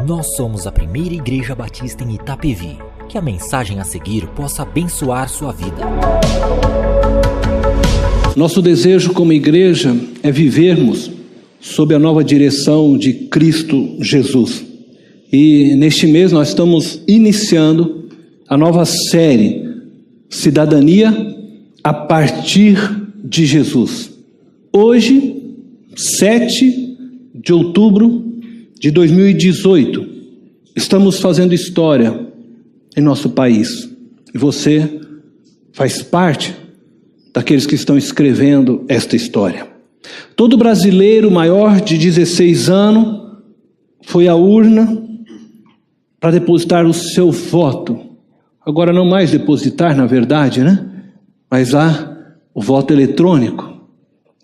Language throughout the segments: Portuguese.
Nós somos a primeira igreja batista em Itapevi. Que a mensagem a seguir possa abençoar sua vida. Nosso desejo como igreja é vivermos sob a nova direção de Cristo Jesus. E neste mês nós estamos iniciando a nova série Cidadania a partir de Jesus. Hoje, 7 de outubro de 2018, estamos fazendo história em nosso país. E você faz parte daqueles que estão escrevendo esta história. Todo brasileiro maior de 16 anos foi à urna para depositar o seu voto. Agora não mais depositar, na verdade, né? Mas há o voto eletrônico.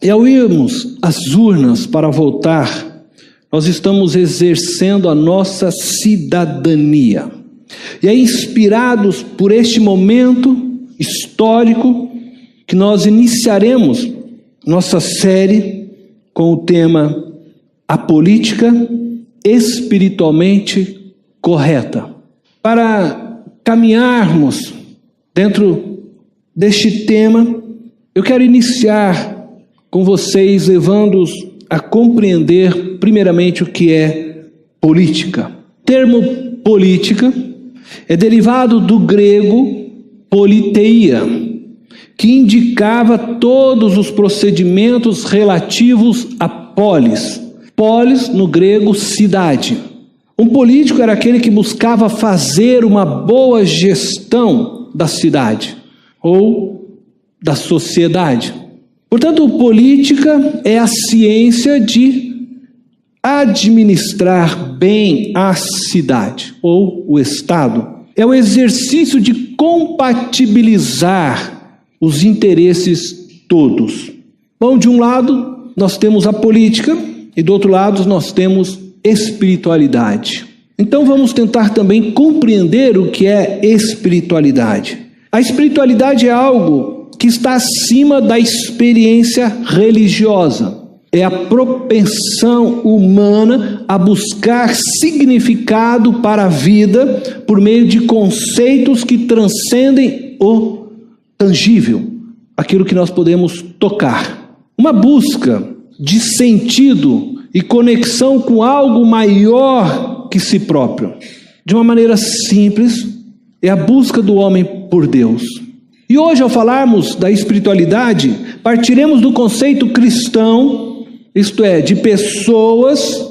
E ao irmos às urnas para votar, nós estamos exercendo a nossa cidadania. E é inspirados por este momento histórico que nós iniciaremos nossa série com o tema A Política Espiritualmente Correta. Para caminharmos dentro deste tema, eu quero iniciar com vocês levando-os a compreender primeiramente o que é política. O termo política é derivado do grego politeia, que indicava todos os procedimentos relativos a polis. Polis, no grego, cidade. Um político era aquele que buscava fazer uma boa gestão da cidade ou da sociedade. Portanto, política é a ciência de administrar bem a cidade ou o Estado. É o exercício de compatibilizar os interesses todos. Bom, de um lado nós temos a política e do outro lado nós temos espiritualidade. Então vamos tentar também compreender o que é espiritualidade. A espiritualidade é algo que está acima da experiência religiosa. É a propensão humana a buscar significado para a vida por meio de conceitos que transcendem o tangível, aquilo que nós podemos tocar. Uma busca de sentido e conexão com algo maior que si próprio. De uma maneira simples, é a busca do homem por Deus. E hoje, ao falarmos da espiritualidade, partiremos do conceito cristão, isto é, de pessoas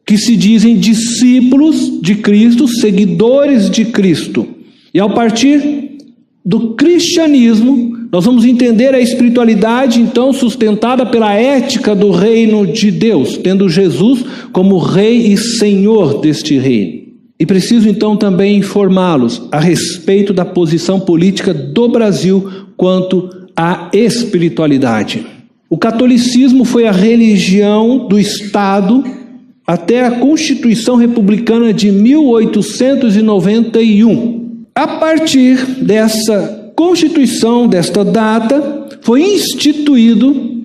que se dizem discípulos de Cristo, seguidores de Cristo. E ao partir do cristianismo, nós vamos entender a espiritualidade, então, sustentada pela ética do reino de Deus, tendo Jesus como Rei e Senhor deste reino. E preciso então também informá-los a respeito da posição política do Brasil quanto à espiritualidade. O catolicismo foi a religião do Estado até a Constituição Republicana de 1891. A partir dessa Constituição, desta data, foi instituído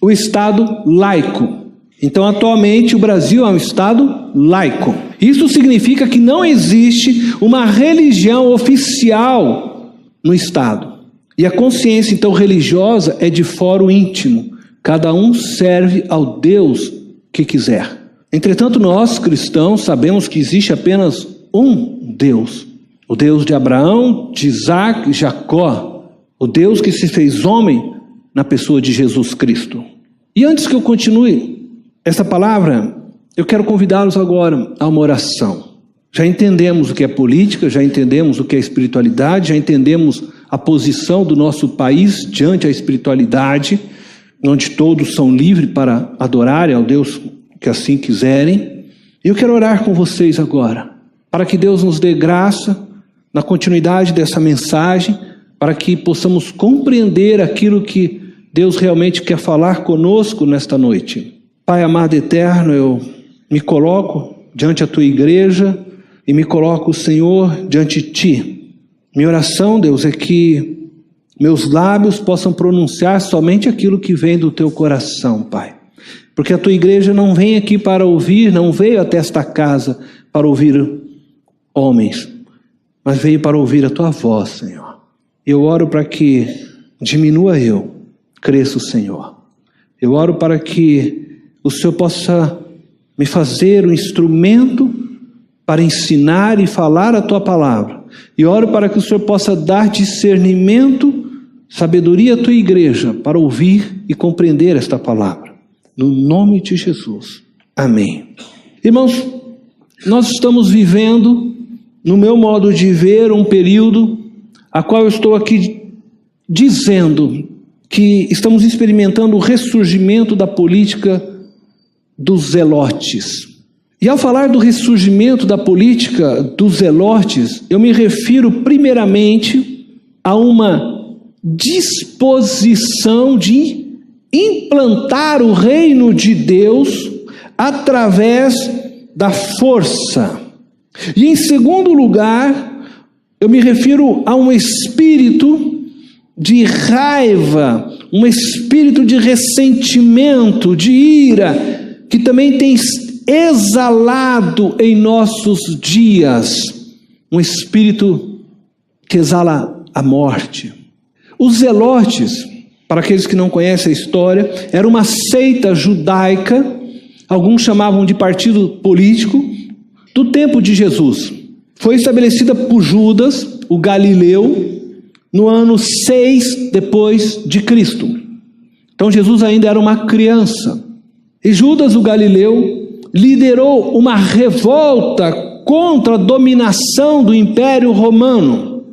o Estado laico. Então, atualmente, o Brasil é um Estado laico. Isso significa que não existe uma religião oficial no Estado. E a consciência, então, religiosa é de fórum íntimo. Cada um serve ao Deus que quiser. Entretanto, nós, cristãos, sabemos que existe apenas um Deus. O Deus de Abraão, de Isaac e Jacó. O Deus que se fez homem na pessoa de Jesus Cristo. E antes que eu continue essa palavra, eu quero convidá-los agora a uma oração. Já entendemos o que é política, já entendemos o que é espiritualidade, já entendemos a posição do nosso país diante a espiritualidade, onde todos são livres para adorarem ao Deus que assim quiserem. E eu quero orar com vocês agora, para que Deus nos dê graça na continuidade dessa mensagem, para que possamos compreender aquilo que Deus realmente quer falar conosco nesta noite. Pai amado eterno, eu me coloco diante a Tua igreja e me coloco, Senhor, diante de Ti. Minha oração, Deus, é que meus lábios possam pronunciar somente aquilo que vem do Teu coração, Pai. Porque a Tua igreja não vem aqui para ouvir, não veio até esta casa para ouvir homens, mas veio para ouvir a tua voz, Senhor. Eu oro para que diminua eu, cresça o Senhor. Eu oro para que o Senhor possa me fazer um instrumento para ensinar e falar a tua palavra. E oro para que o Senhor possa dar discernimento, sabedoria à tua igreja para ouvir e compreender esta palavra. No nome de Jesus. Amém. Irmãos, nós estamos vivendo, no meu modo de ver, um período a qual eu estou aqui dizendo que estamos experimentando o ressurgimento da política dos zelotes. E ao falar do ressurgimento da política dos zelotes, eu me refiro primeiramente a uma disposição de implantar o reino de Deus através da força. E em segundo lugar, eu me refiro a um espírito de raiva, um espírito de ressentimento, de ira, que também tem exalado em nossos dias, um espírito que exala a morte. Os zelotes, para aqueles que não conhecem a história, era uma seita judaica, alguns chamavam de partido político, do tempo de Jesus. Foi estabelecida por Judas, o Galileu, no ano 6 depois de Cristo. Então Jesus ainda era uma criança. E Judas, o Galileu, liderou uma revolta contra a dominação do Império Romano.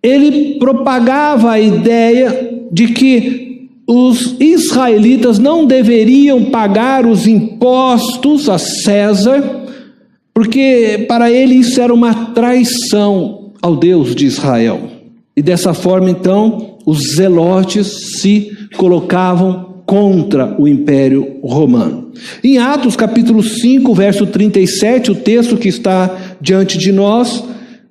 Ele propagava a ideia de que os israelitas não deveriam pagar os impostos a César, porque para ele isso era uma traição ao Deus de Israel. E dessa forma, então, os zelotes se colocavam contra o Império Romano. Em Atos capítulo 5, verso 37, o texto que está diante de nós,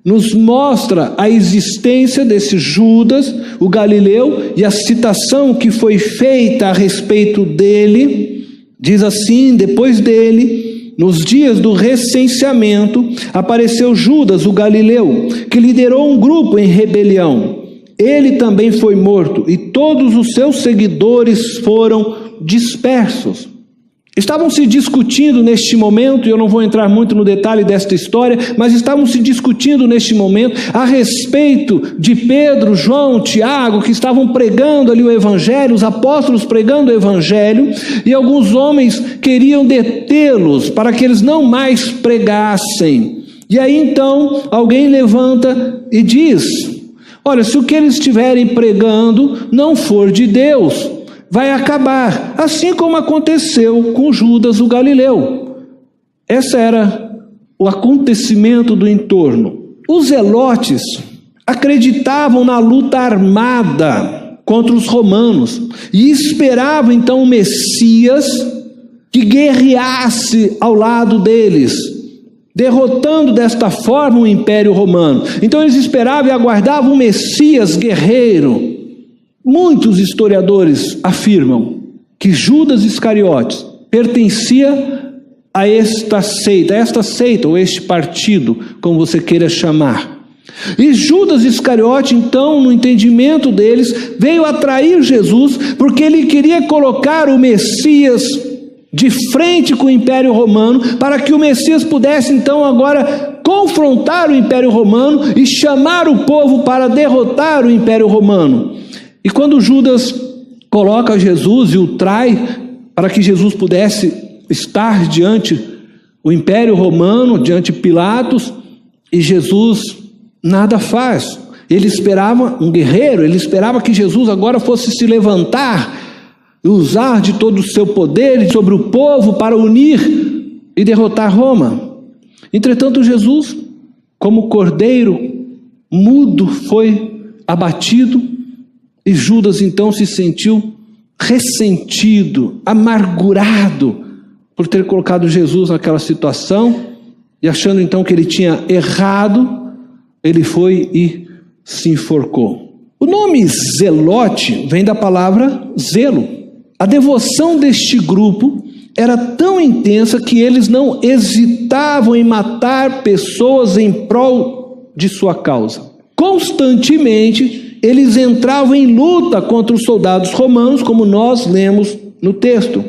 nos mostra a existência desse Judas, o Galileu, e a citação que foi feita a respeito dele, diz assim: depois dele, nos dias do recenseamento, apareceu Judas, o Galileu, que liderou um grupo em rebelião. Ele também foi morto, e todos os seus seguidores foram dispersos. Estavam se discutindo neste momento, e eu não vou entrar muito no detalhe desta história, mas estavam se discutindo neste momento a respeito de Pedro, João, Tiago, que estavam pregando ali o Evangelho, os apóstolos pregando o Evangelho, e alguns homens queriam detê-los para que eles não mais pregassem. E aí então alguém levanta e diz: olha, se o que eles estiverem pregando não for de Deus, vai acabar, assim como aconteceu com Judas o Galileu. Esse era o acontecimento do entorno. Os zelotes acreditavam na luta armada contra os romanos e esperavam então o Messias que guerreasse ao lado deles, derrotando desta forma o Império Romano. Então eles esperavam e aguardavam um Messias guerreiro. Muitos historiadores afirmam que Judas Iscariotes pertencia a esta seita ou este partido, como você queira chamar. E Judas Iscariote, então, no entendimento deles, veio atrair Jesus porque ele queria colocar o Messias de frente com o Império Romano, para que o Messias pudesse então agora confrontar o Império Romano e chamar o povo para derrotar o Império Romano. E quando Judas coloca Jesus e o trai para que Jesus pudesse estar diante o Império Romano, diante de Pilatos, e Jesus nada faz. Ele esperava um guerreiro, ele esperava que Jesus agora fosse se levantar e usar de todo o seu poder sobre o povo para unir e derrotar Roma. Entretanto, Jesus, como cordeiro mudo, foi abatido. E Judas então se sentiu ressentido, amargurado por ter colocado Jesus naquela situação, e achando então que ele tinha errado, ele foi e se enforcou. O nome zelote vem da palavra zelo. A devoção deste grupo era tão intensa que eles não hesitavam em matar pessoas em prol de sua causa. Constantemente, eles entravam em luta contra os soldados romanos, como nós lemos no texto.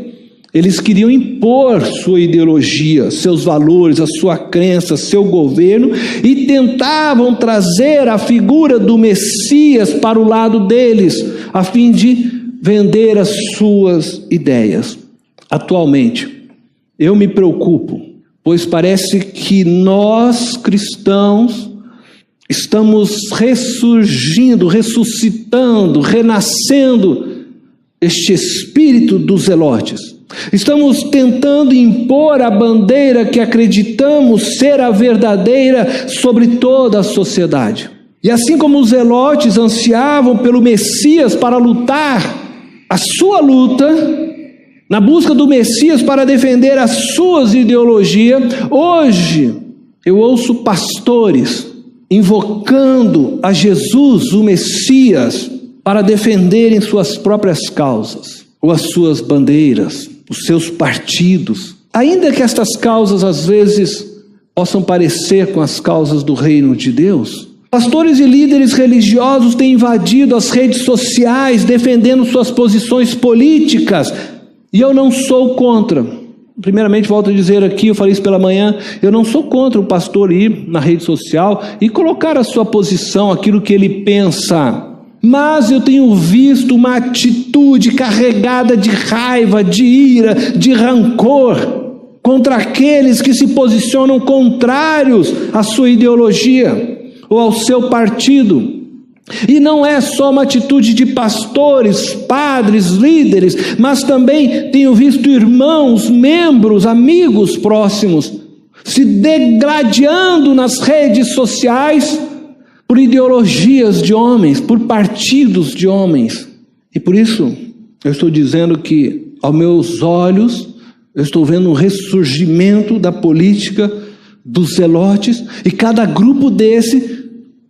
Eles queriam impor sua ideologia, seus valores, a sua crença, seu governo, e tentavam trazer a figura do Messias para o lado deles, a fim de vender as suas ideias. Atualmente, eu me preocupo, pois parece que nós, cristãos, estamos ressurgindo, ressuscitando, renascendo este espírito dos zelotes. Estamos tentando impor a bandeira que acreditamos ser a verdadeira sobre toda a sociedade. E assim como os zelotes ansiavam pelo Messias para lutar a sua luta, na busca do Messias para defender as suas ideologias, hoje eu ouço pastores invocando a Jesus, o Messias, para defenderem suas próprias causas, ou as suas bandeiras, os seus partidos. Ainda que estas causas às vezes possam parecer com as causas do reino de Deus, pastores e líderes religiosos têm invadido as redes sociais defendendo suas posições políticas. E eu não sou contra. Primeiramente, volto a dizer aqui, eu falei isso pela manhã, eu não sou contra o pastor ir na rede social e colocar a sua posição, aquilo que ele pensa. Mas eu tenho visto uma atitude carregada de raiva, de ira, de rancor contra aqueles que se posicionam contrários à sua ideologia ou ao seu partido. E não é só uma atitude de pastores, padres, líderes, mas também tenho visto irmãos, membros, amigos próximos se degradando nas redes sociais por ideologias de homens, por partidos de homens. E por isso eu estou dizendo que, aos meus olhos, eu estou vendo um ressurgimento da política dos zelotes, e cada grupo desse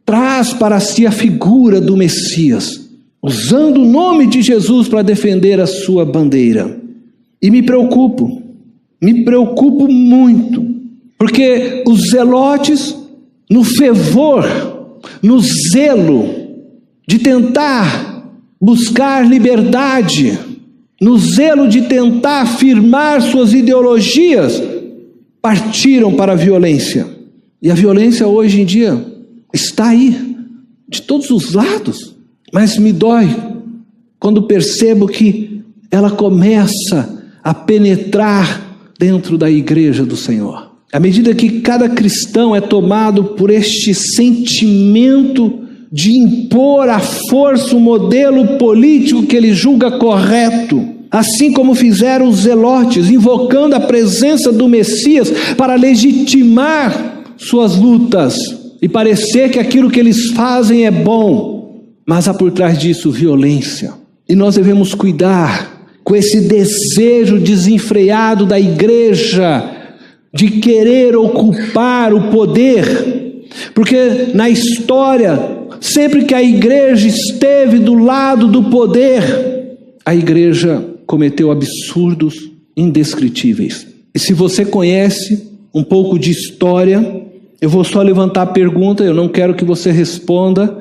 traz para si a figura do Messias, usando o nome de Jesus para defender a sua bandeira. E me preocupo muito, porque os zelotes, no fervor, no zelo de tentar buscar liberdade, no zelo de tentar afirmar suas ideologias, partiram para a violência. E a violência hoje em dia está aí, de todos os lados, mas me dói quando percebo que ela começa a penetrar dentro da igreja do Senhor. À medida que cada cristão é tomado por este sentimento de impor à força o modelo político que ele julga correto, assim como fizeram os zelotes, invocando a presença do Messias para legitimar suas lutas e parecer que aquilo que eles fazem é bom, mas há por trás disso violência. E nós devemos cuidar com esse desejo desenfreado da igreja de querer ocupar o poder, porque na história, sempre que a igreja esteve do lado do poder, a igreja cometeu absurdos indescritíveis. E se você conhece um pouco de história, eu vou só levantar a pergunta, eu não quero que você responda,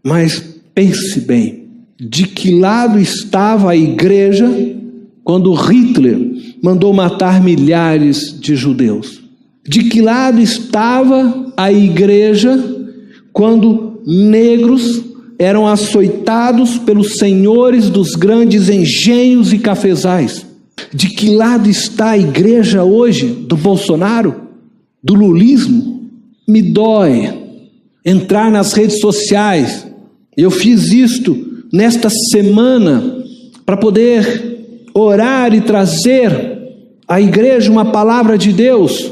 mas pense bem, de que lado estava a igreja quando Hitler mandou matar milhares de judeus? De que lado estava a igreja quando negros eram açoitados pelos senhores dos grandes engenhos e cafezais? De que lado está a igreja hoje do Bolsonaro, do lulismo? Me dói entrar nas redes sociais. Eu fiz isto nesta semana para poder orar e trazer à igreja uma palavra de Deus.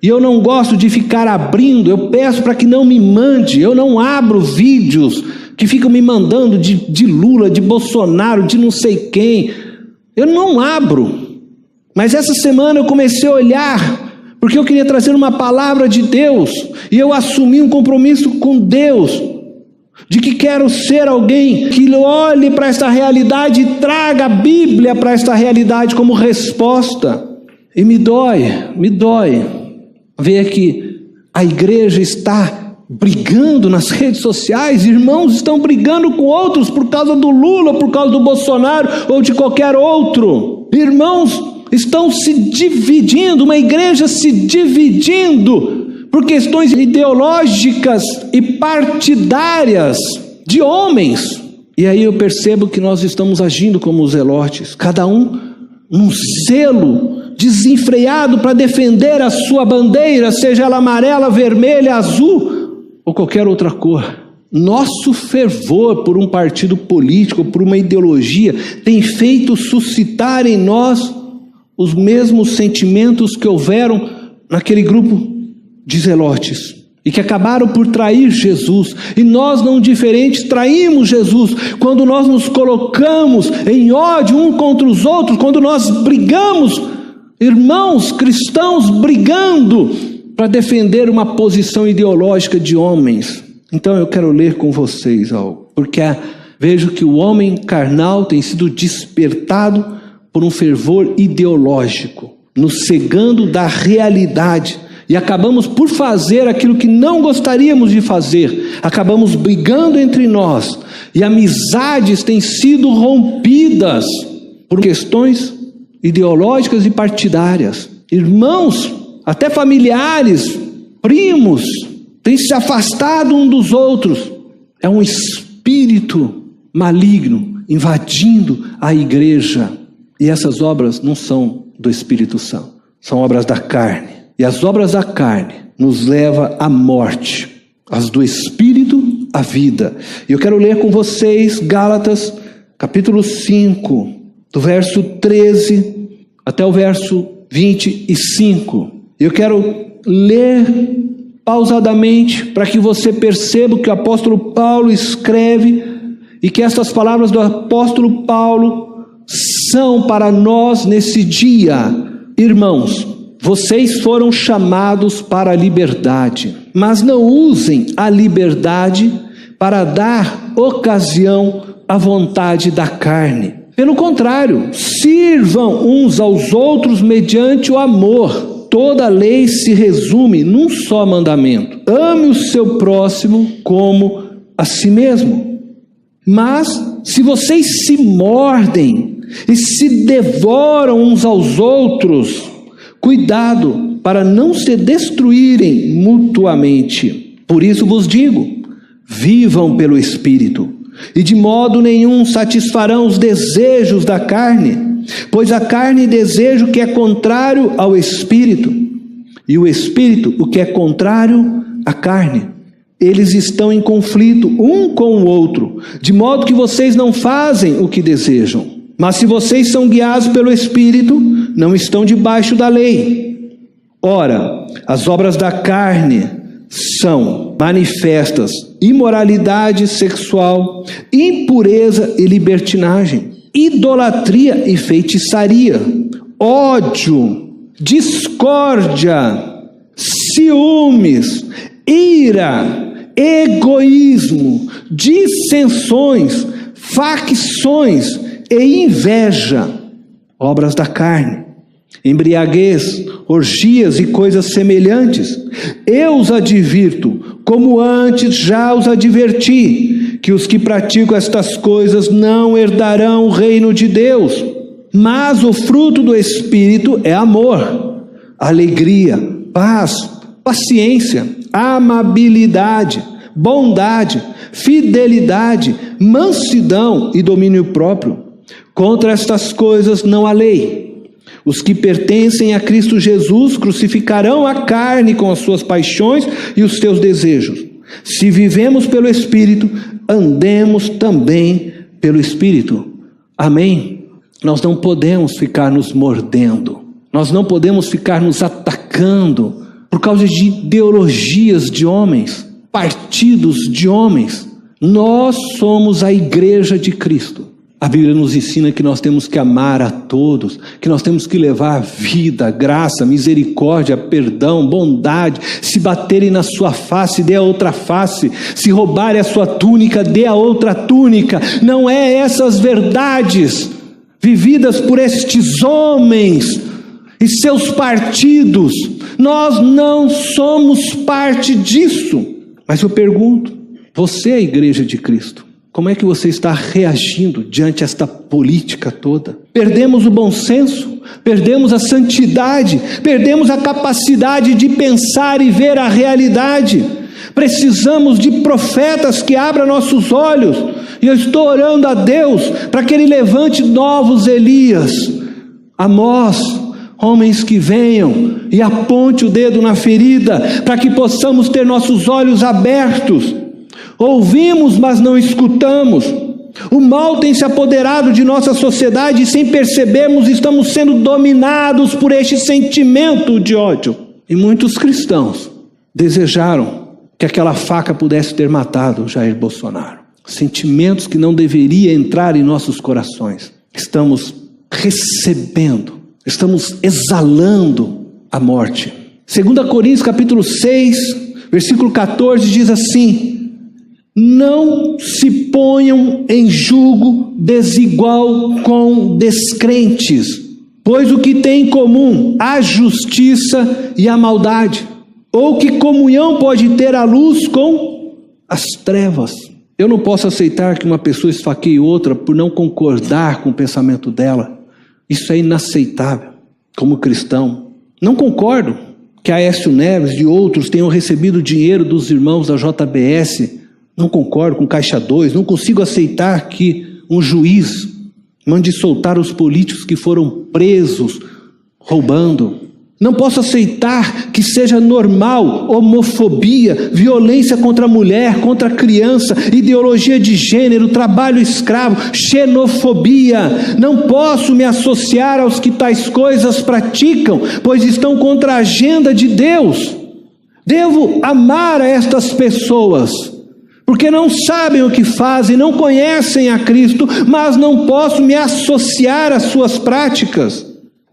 E eu não gosto de ficar abrindo, eu peço para que não me mande, eu não abro vídeos que ficam me mandando de Lula, de Bolsonaro, de não sei quem. Eu não abro. Mas essa semana eu comecei a olhar, porque eu queria trazer uma palavra de Deus, e eu assumi um compromisso com Deus, de que quero ser alguém que olhe para esta realidade e traga a Bíblia para esta realidade como resposta. E me dói ver que a igreja está brigando nas redes sociais, irmãos estão brigando com outros por causa do Lula, por causa do Bolsonaro ou de qualquer outro. Irmãos estão se dividindo, uma igreja se dividindo por questões ideológicas e partidárias de homens. E aí eu percebo que nós estamos agindo como os zelotes, cada um num zelo desenfreado para defender a sua bandeira, seja ela amarela, vermelha, azul ou qualquer outra cor. Nosso fervor por um partido político, por uma ideologia, tem feito suscitar em nós os mesmos sentimentos que houveram naquele grupo de zelotes e que acabaram por trair Jesus. E nós, não diferentes, traímos Jesus quando nós nos colocamos em ódio um contra os outros, quando nós brigamos, irmãos cristãos brigando para defender uma posição ideológica de homens. Então eu quero ler com vocês algo, porque vejo que o homem carnal tem sido despertado por um fervor ideológico, nos cegando da realidade, e acabamos por fazer aquilo que não gostaríamos de fazer, acabamos brigando entre nós, e amizades têm sido rompidas por questões ideológicas e partidárias. Irmãos, até familiares, primos, têm se afastado um dos outros. É um espírito maligno invadindo a igreja. E essas obras não são do Espírito Santo, são obras da carne. E as obras da carne nos levam à morte, as do Espírito à vida. E eu quero ler com vocês Gálatas capítulo 5, do verso 13 até o verso 25. Eu quero ler pausadamente para que você perceba o que o apóstolo Paulo escreve e que essas palavras do apóstolo Paulo são para nós nesse dia. Irmãos, vocês foram chamados para a liberdade, mas não usem a liberdade para dar ocasião à vontade da carne. Pelo contrário, sirvam uns aos outros mediante o amor. Toda a lei se resume num só mandamento: ame o seu próximo como a si mesmo. Mas se vocês se mordem e se devoram uns aos outros, cuidado para não se destruírem mutuamente. Por isso vos digo, vivam pelo Espírito, e de modo nenhum satisfarão os desejos da carne, pois a carne deseja o que é contrário ao Espírito, e o Espírito o que é contrário à carne. Eles estão em conflito um com o outro, de modo que vocês não fazem o que desejam. Mas se vocês são guiados pelo Espírito, não estão debaixo da lei. Ora, as obras da carne são manifestas: imoralidade sexual, impureza e libertinagem, idolatria e feitiçaria, ódio, discórdia, ciúmes, ira, egoísmo, dissensões, facções e inveja, obras da carne, embriaguez, orgias e coisas semelhantes. Eu os advirto, como antes já os adverti, que os que praticam estas coisas não herdarão o reino de Deus. Mas o fruto do Espírito é amor, alegria, paz, paciência, amabilidade, bondade, fidelidade, mansidão e domínio próprio. Contra estas coisas não há lei. Os que pertencem a Cristo Jesus crucificarão a carne com as suas paixões e os seus desejos. Se vivemos pelo Espírito, andemos também pelo Espírito. Amém? Nós não podemos ficar nos mordendo. Nós não podemos ficar nos atacando por causa de ideologias de homens, partidos de homens. Nós somos a igreja de Cristo. A Bíblia nos ensina que nós temos que amar a todos, que nós temos que levar vida, graça, misericórdia, perdão, bondade. Se baterem na sua face, dê a outra face. Se roubarem a sua túnica, dê a outra túnica. Não é essas verdades vividas por estes homens e seus partidos. Nós não somos parte disso. Mas eu pergunto, você é a igreja de Cristo, como é que você está reagindo diante esta política toda? Perdemos o bom senso, perdemos a santidade, perdemos a capacidade de pensar e ver a realidade. Precisamos de profetas que abram nossos olhos, e eu estou orando a Deus para que Ele levante novos Elias, Amós, homens que venham e aponte o dedo na ferida, para que possamos ter nossos olhos abertos. Ouvimos, mas não escutamos. O mal tem se apoderado de nossa sociedade e, sem percebermos, estamos sendo dominados por este sentimento de ódio. E muitos cristãos desejaram que aquela faca pudesse ter matado Jair Bolsonaro. Sentimentos que não deveriam entrar em nossos corações. Estamos recebendo, estamos exalando a morte. 2 Coríntios capítulo 6, versículo 14 diz assim: não se ponham em julgo desigual com descrentes, pois o que tem em comum a justiça e a maldade? Ou que comunhão pode ter a luz com as trevas? Eu não posso aceitar que uma pessoa esfaqueie outra por não concordar com o pensamento dela. Isso é inaceitável como cristão. Não concordo que Aécio Neves e outros tenham recebido dinheiro dos irmãos da JBS. Não concordo com Caixa 2. Não consigo aceitar que um juiz mande soltar os políticos que foram presos roubando. Não posso aceitar que seja normal homofobia, violência contra a mulher, contra a criança, ideologia de gênero, trabalho escravo, xenofobia. Não posso me associar aos que tais coisas praticam, pois estão contra a agenda de Deus. Devo amar a estas pessoas, porque não sabem o que fazem, não conhecem a Cristo, mas não posso me associar às suas práticas.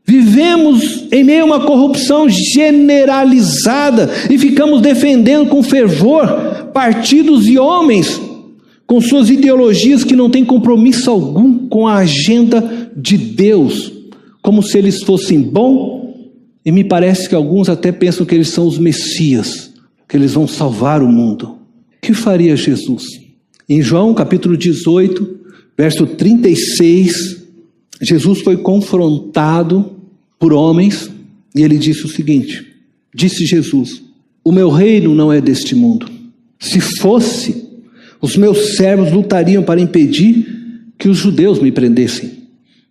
Vivemos em meio a uma corrupção generalizada e ficamos defendendo com fervor partidos e homens com suas ideologias que não têm compromisso algum com a agenda de Deus, como se eles fossem bons, e me parece que alguns até pensam que eles são os Messias, que eles vão salvar o mundo. O que faria Jesus? Em João capítulo 18, verso 36, Jesus foi confrontado por homens, e ele disse o seguinte: disse Jesus, o meu reino não é deste mundo. Se fosse, os meus servos lutariam para impedir que os judeus me prendessem.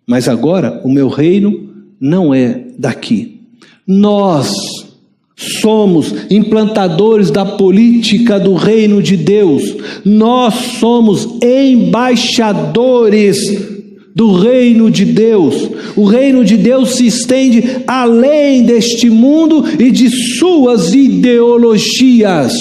Mas agora o meu reino não é daqui. Nós somos implantadores da política do reino de Deus. Nós somos embaixadores do reino de Deus. O reino de Deus se estende além deste mundo e de suas ideologias.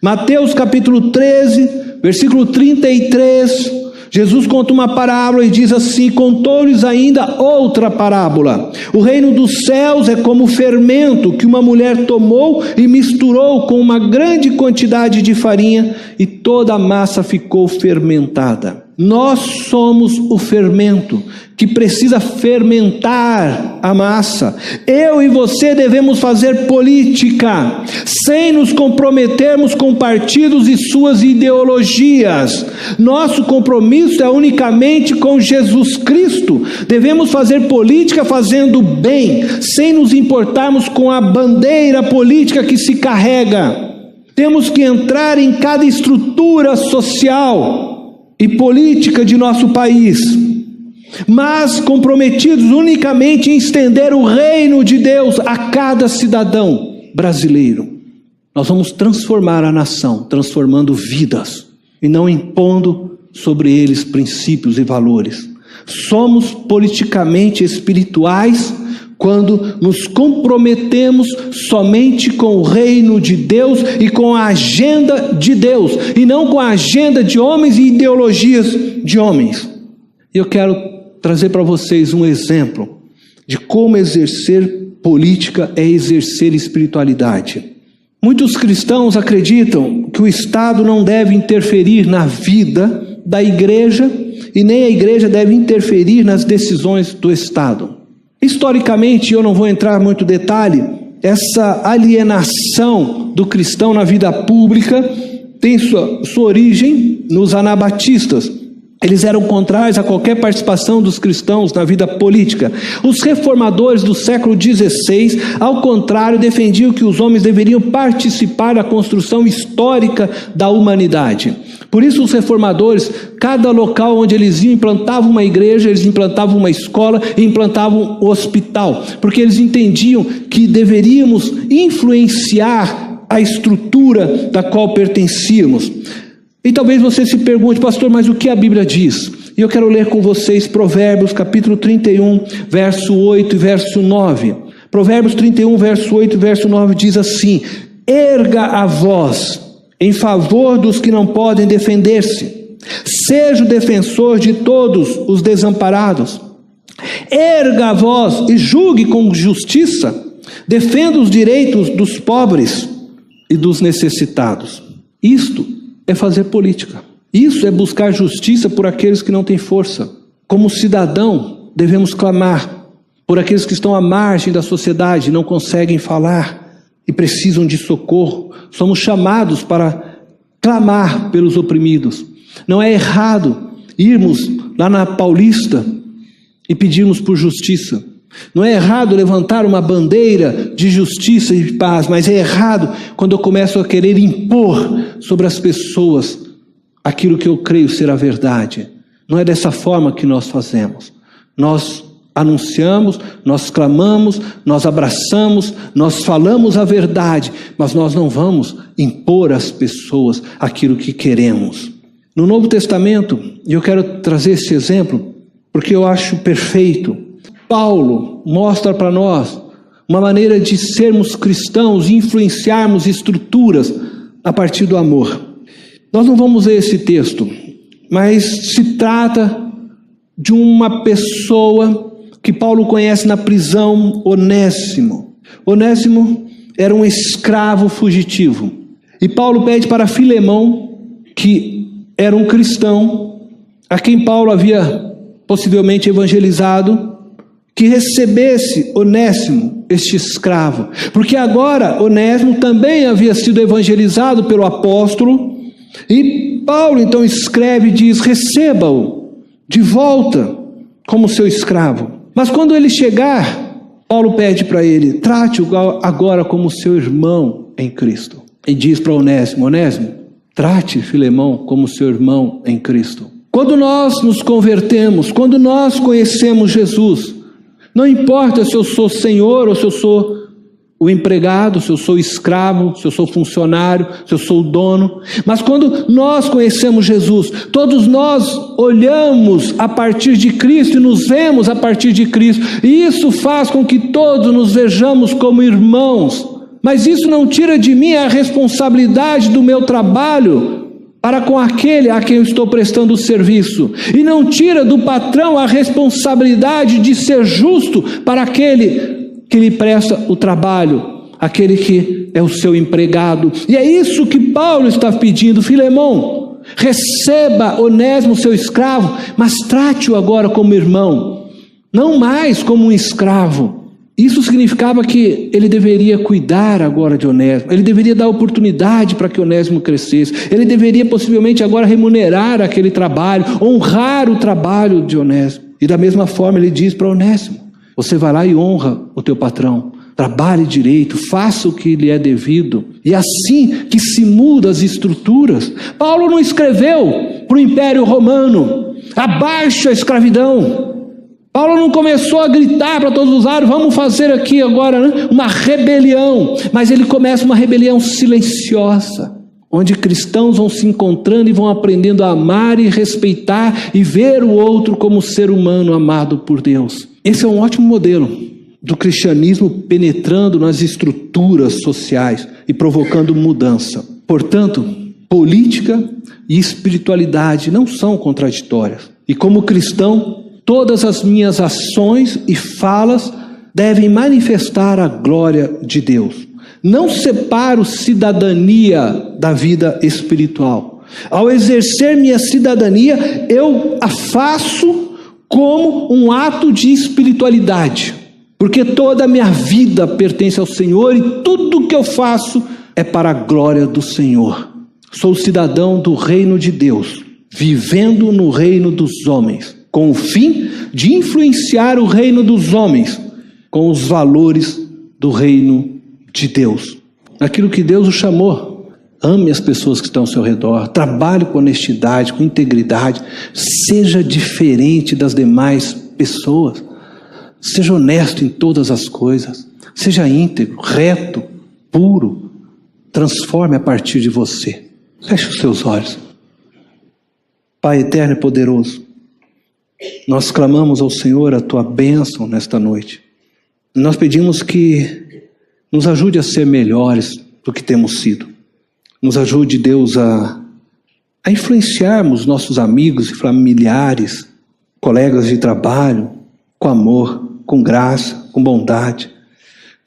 Mateus capítulo 13, versículo 33, Jesus conta uma parábola e diz assim: contou-lhes ainda outra parábola. O reino dos céus é como fermento que uma mulher tomou e misturou com uma grande quantidade de farinha, e toda a massa ficou fermentada. Nós somos o fermento que precisa fermentar a massa. Eu e você devemos fazer política sem nos comprometermos com partidos e suas ideologias. Nosso compromisso é unicamente com Jesus Cristo. Devemos fazer política fazendo bem, sem nos importarmos com a bandeira política que se carrega. Temos que entrar em cada estrutura social e política de nosso país, mas comprometidos unicamente em estender o reino de Deus a cada cidadão brasileiro. Nós vamos transformar a nação, transformando vidas, e não impondo sobre eles princípios e valores. Somos politicamente espirituais quando nos comprometemos somente com o reino de Deus e com a agenda de Deus, e não com a agenda de homens e ideologias de homens. Eu quero trazer para vocês um exemplo de como exercer política é exercer espiritualidade. Muitos cristãos acreditam que o Estado não deve interferir na vida da igreja e nem a igreja deve interferir nas decisões do Estado. Historicamente, eu não vou entrar muito em detalhe, essa alienação do cristão na vida pública tem sua origem nos anabatistas. Eles eram contrários a qualquer participação dos cristãos na vida política. Os reformadores do século XVI, ao contrário, defendiam que os homens deveriam participar da construção histórica da humanidade. Por isso os reformadores, cada local onde eles iam, implantavam uma igreja, eles implantavam uma escola e implantavam um hospital, porque eles entendiam que deveríamos influenciar a estrutura da qual pertencíamos. E talvez você se pergunte, pastor, mas o que a Bíblia diz? E eu quero ler com vocês Provérbios capítulo 31, verso 8 e verso 9. Provérbios 31, verso 8 e verso 9 diz assim: erga a voz em favor dos que não podem defender-se. Seja o defensor de todos os desamparados. Erga a voz e julgue com justiça. Defenda os direitos dos pobres e dos necessitados. Isto é fazer política. Isso é buscar justiça por aqueles que não têm força. Como cidadão, devemos clamar por aqueles que estão à margem da sociedade, não conseguem falar e precisam de socorro. Somos chamados para clamar pelos oprimidos. Não é errado irmos lá na Paulista e pedirmos por justiça. Não é errado levantar uma bandeira de justiça e paz, mas é errado quando eu começo a querer impor sobre as pessoas aquilo que eu creio ser a verdade. Não é dessa forma que nós fazemos. Nós anunciamos, nós clamamos, nós abraçamos, nós falamos a verdade, mas nós não vamos impor às pessoas aquilo que queremos. No Novo Testamento, e eu quero trazer esse exemplo, porque eu acho perfeito, Paulo mostra para nós uma maneira de sermos cristãos e influenciarmos estruturas a partir do amor. Nós não vamos ler esse texto, mas se trata de uma pessoa que Paulo conhece na prisão, Onésimo. Onésimo era um escravo fugitivo. E Paulo pede para Filemão, que era um cristão, a quem Paulo havia possivelmente evangelizado, que recebesse Onésimo, este escravo, porque agora Onésimo também havia sido evangelizado pelo apóstolo, e Paulo então escreve e diz: receba-o de volta como seu escravo. Mas quando ele chegar, Paulo pede para ele: trate-o agora como seu irmão em Cristo. E diz para Onésimo: Onésimo, trate Filemão como seu irmão em Cristo. Quando nós nos convertemos, quando nós conhecemos Jesus, não importa se eu sou senhor ou se eu sou o empregado, se eu sou escravo, se eu sou funcionário, se eu sou o dono, mas quando nós conhecemos Jesus, todos nós olhamos a partir de Cristo e nos vemos a partir de Cristo, e isso faz com que todos nos vejamos como irmãos. Mas isso não tira de mim a responsabilidade do meu trabalho para com aquele a quem eu estou prestando o serviço. E não tira do patrão a responsabilidade de ser justo para aquele que lhe presta o trabalho, aquele que é o seu empregado. E é isso que Paulo está pedindo: Filemão, receba Onésimo, seu escravo, mas trate-o agora como irmão, não mais como um escravo. Isso significava que ele deveria cuidar agora de Onésimo, ele deveria dar oportunidade para que Onésimo crescesse, ele deveria possivelmente agora remunerar aquele trabalho, honrar o trabalho de Onésimo. E da mesma forma ele diz para Onésimo: você vai lá e honra o teu patrão, trabalhe direito, faça o que lhe é devido. E assim que se muda as estruturas. Paulo não escreveu para o Império Romano: abaixa a escravidão. Paulo não começou a gritar para todos os lados: vamos fazer aqui agora, né, uma rebelião. Mas ele começa uma rebelião silenciosa, onde cristãos vão se encontrando e vão aprendendo a amar e respeitar e ver o outro como ser humano amado por Deus. Esse é um ótimo modelo do cristianismo penetrando nas estruturas sociais e provocando mudança. Portanto, política e espiritualidade não são contraditórias. E como cristão, todas as minhas ações e falas devem manifestar a glória de Deus. Não separo cidadania da vida espiritual. Ao exercer minha cidadania, eu a faço como um ato de espiritualidade. porque toda a minha vida pertence ao Senhor e tudo que eu faço é para a glória do Senhor. Sou cidadão do reino de Deus, vivendo no reino dos homens, com o fim de influenciar o reino dos homens com os valores do reino de Deus. Aquilo que Deus o chamou. Ame as pessoas que estão ao seu redor, trabalhe com honestidade, com integridade, seja diferente das demais pessoas, seja honesto em todas as coisas, seja íntegro, reto, puro, transforme a partir de você. Feche os seus olhos. Pai eterno e poderoso, nós clamamos ao Senhor a tua bênção nesta noite. Nós pedimos que nos ajude a ser melhores do que temos sido. Nos ajude, Deus, a influenciarmos nossos amigos e familiares, colegas de trabalho, com amor, com graça, com bondade.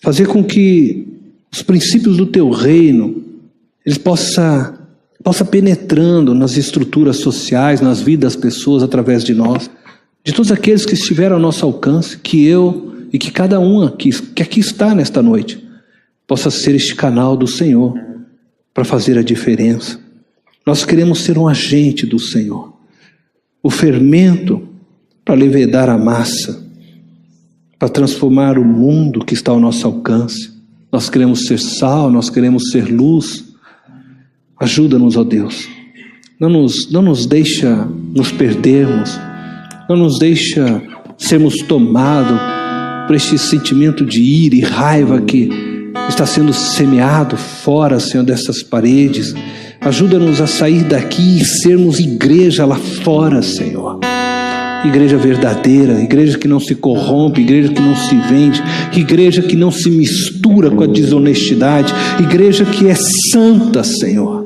Fazer com que os princípios do teu reino, eles possa penetrando nas estruturas sociais, nas vidas das pessoas através de nós, de todos aqueles que estiveram ao nosso alcance, que eu e que cada um que aqui está nesta noite, possa ser este canal do Senhor para fazer a diferença. Nós queremos ser um agente do Senhor, o fermento para levedar a massa, para transformar o mundo que está ao nosso alcance. Nós queremos ser sal, nós queremos ser luz. Ajuda-nos, ó Deus. Não nos deixa nos perdermos, não nos deixa sermos tomados por este sentimento de ira e raiva que está sendo semeado fora, Senhor, dessas paredes. Ajuda-nos a sair daqui e sermos igreja lá fora, Senhor. Igreja verdadeira, igreja que não se corrompe, igreja que não se vende, igreja que não se mistura com a desonestidade, igreja que é santa, Senhor,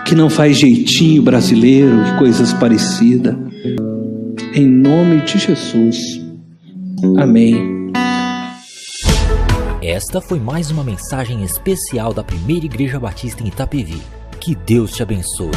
que não faz jeitinho brasileiro e coisas parecidas. Em nome de Jesus. Amém. Esta foi mais uma mensagem especial da Primeira Igreja Batista em Itapevi. Que Deus te abençoe.